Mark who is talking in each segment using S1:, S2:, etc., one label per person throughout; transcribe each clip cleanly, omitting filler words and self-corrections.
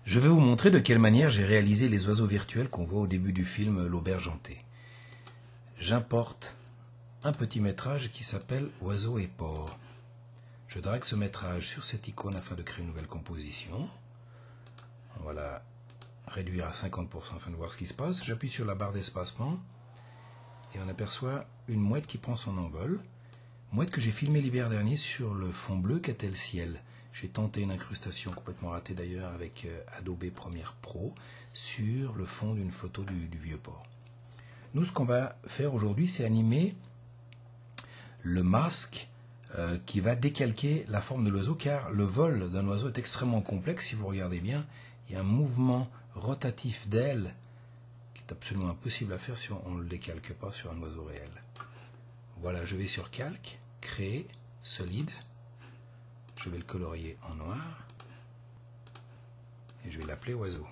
S1: Je vais vous montrer de quelle manière j'ai réalisé les oiseaux virtuels qu'on voit au début du film L'Auberge hantée. J'importe un petit métrage qui s'appelle Oiseaux et porcs. Je drague ce métrage sur cette icône afin de créer une nouvelle composition. On va la réduire à 50% afin de voir ce qui se passe. J'appuie sur la barre d'espacement et on aperçoit une mouette qui prend son envol. Mouette que j'ai filmée l'hiver dernier sur le fond bleu qu'était le ciel. J'ai tenté une incrustation complètement ratée d'ailleurs avec Adobe Premiere Pro sur le fond d'une photo du vieux port. Nous, ce qu'on va faire aujourd'hui, c'est animer le masque qui va décalquer la forme de l'oiseau, car le vol d'un oiseau est extrêmement complexe. Si vous regardez bien, il y a un mouvement rotatif d'aile qui est absolument impossible à faire si on ne le décalque pas sur un oiseau réel. Voilà, je vais sur Calque, Créer, Solide. Je vais le colorier en noir et je vais l'appeler Oiseau.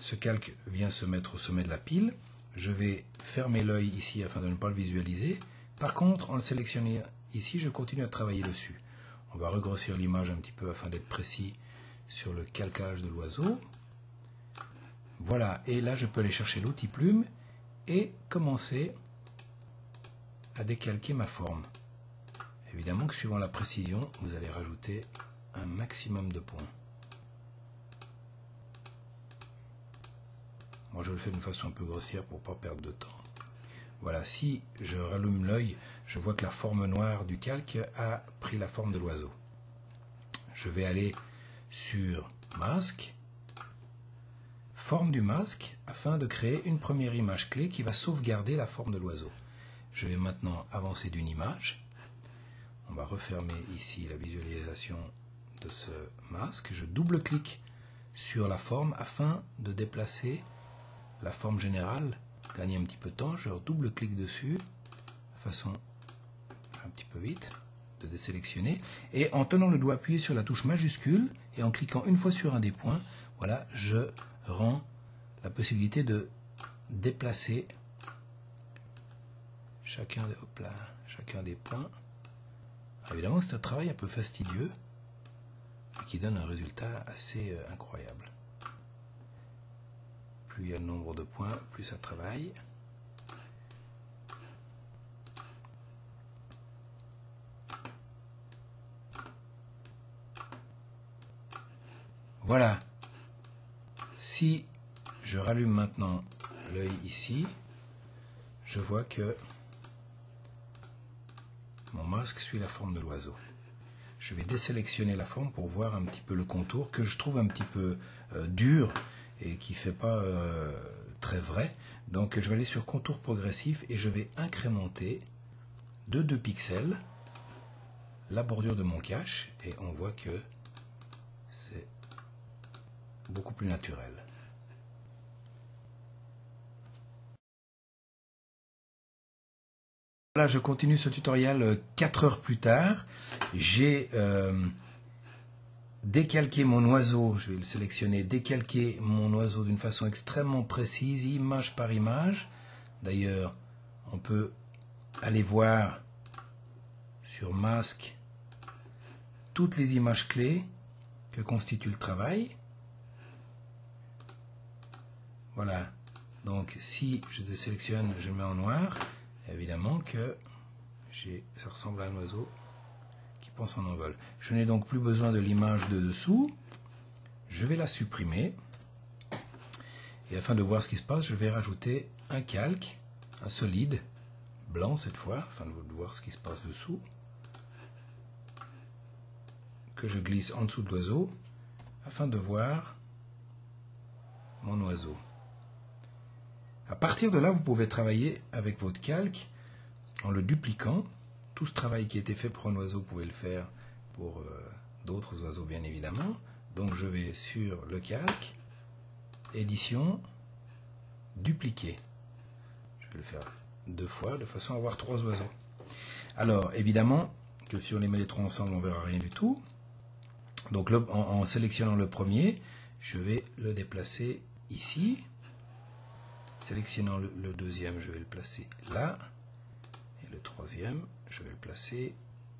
S1: Ce calque vient se mettre au sommet de la pile. Je vais fermer l'œil ici afin de ne pas le visualiser. Par contre, en le sélectionnant ici, je continue à travailler dessus. On va regrossir l'image un petit peu afin d'être précis sur le calcage de l'oiseau. Voilà, et là je peux aller chercher l'outil plume et commencer à décalquer ma forme. Évidemment que suivant la précision, vous allez rajouter un maximum de points. Moi je le fais d'une façon un peu grossière pour ne pas perdre de temps. Voilà, si je rallume l'œil, je vois que la forme noire du calque a pris la forme de l'oiseau. Je vais aller sur Masque, Forme du masque, afin de créer une première image clé qui va sauvegarder la forme de l'oiseau. Je vais maintenant avancer d'une image. On va refermer ici la visualisation de ce masque. Je double-clique sur la forme afin de déplacer la forme générale. Gagner un petit peu de temps, je double-clique dessus de façon un petit peu vite de désélectionner. Et en tenant le doigt appuyé sur la touche majuscule et en cliquant une fois sur un des points, voilà, je rends la possibilité de déplacer chacun des points. Évidemment, c'est un travail un peu fastidieux, mais qui donne un résultat assez incroyable. Plus il y a le nombre de points, plus ça travaille. Voilà. Si je rallume maintenant l'œil ici, je vois que mon masque suit la forme de l'oiseau. Je vais désélectionner la forme pour voir un petit peu le contour que je trouve un petit peu dur et qui ne fait pas très vrai. Donc je vais aller sur contour progressif et je vais incrémenter de 2 pixels la bordure de mon cache et on voit que c'est beaucoup plus naturel. Là, je continue ce tutoriel 4 heures plus tard. J'ai décalqué mon oiseau, je vais le sélectionner, décalquer mon oiseau d'une façon extrêmement précise, image par image. D'ailleurs, on peut aller voir sur Masque toutes les images clés que constitue le travail. Voilà, donc si je désélectionne, je le mets en noir, évidemment que ça ressemble à un oiseau qui prend son envol. Je n'ai donc plus besoin de l'image de dessous, je vais la supprimer, et afin de voir ce qui se passe, je vais rajouter un calque, un solide, blanc cette fois, afin de voir ce qui se passe dessous, que je glisse en dessous de l'oiseau, afin de voir mon oiseau. À partir de là, vous pouvez travailler avec votre calque en le dupliquant. Tout ce travail qui a été fait pour un oiseau, vous pouvez le faire pour d'autres oiseaux, bien évidemment. Donc je vais sur le calque, édition, dupliquer. Je vais le faire 2 fois, de façon à avoir 3 oiseaux. Alors, évidemment, que si on les met les 3 ensemble, on ne verra rien du tout. Donc en sélectionnant le premier, je vais le déplacer ici. Sélectionnant le deuxième, je vais le placer là. Et le troisième, je vais le placer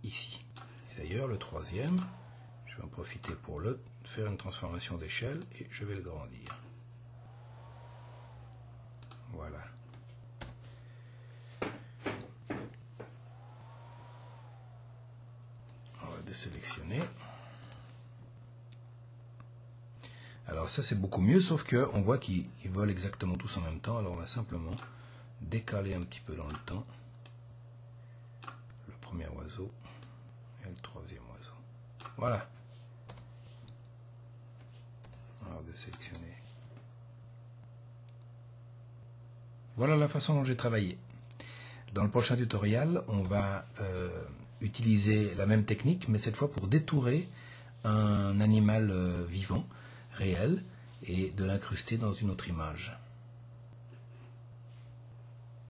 S1: ici. Et d'ailleurs le troisième, je vais en profiter pour faire une transformation d'échelle et je vais le grandir. Voilà. On va désélectionner. Alors ça c'est beaucoup mieux, sauf que on voit qu'ils volent exactement tous en même temps. Alors on va simplement décaler un petit peu dans le temps le premier oiseau et le troisième oiseau. Voilà. Alors désélectionner. Voilà la façon dont j'ai travaillé. Dans le prochain tutoriel, on va utiliser la même technique, mais cette fois pour détourer un animal vivant, réel, et de l'incruster dans une autre image.